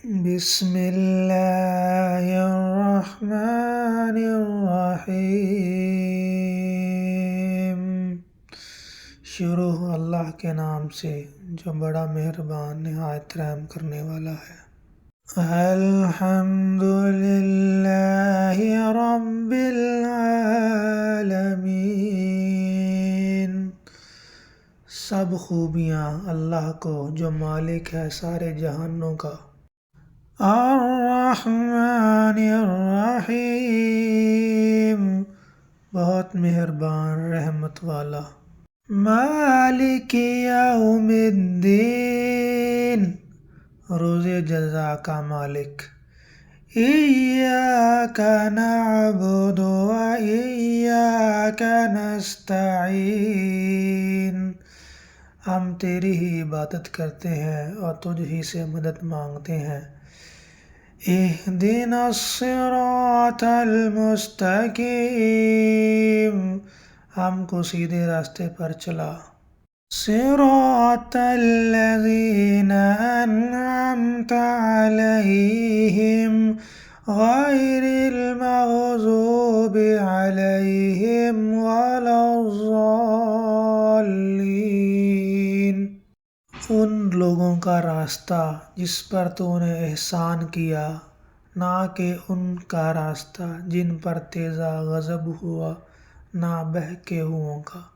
بسم اللہ الرحمن الرحیم۔ شروع اللہ کے نام سے جو بڑا مہربان نہایت رحم کرنے والا ہے۔ الحمد للہ رب العالمین۔ سب خوبیاں اللہ کو جو مالک ہے سارے جہانوں کا۔ الرحمن الرحیم، بہت مہربان رحمت والا۔ مالک یوم الدین، روز جزا کا مالک۔ ایاک نعبد و ایاک نستعین، ہم تیری ہی عبادت کرتے ہیں اور تجھ ہی سے مدد مانگتے ہیں۔ اہدنا الصراط المستقیم، ہم کو سیدھے راستے پر چلا۔ صراط الذین انعمت علیہم غیر المغضوب علیہم ولا الضالین، ان لوگوں کا راستہ جس پر تو نے احسان کیا، نہ کہ ان کا راستہ جن پر تیزا غضب ہوا، نہ بہکے ہوئوں کا۔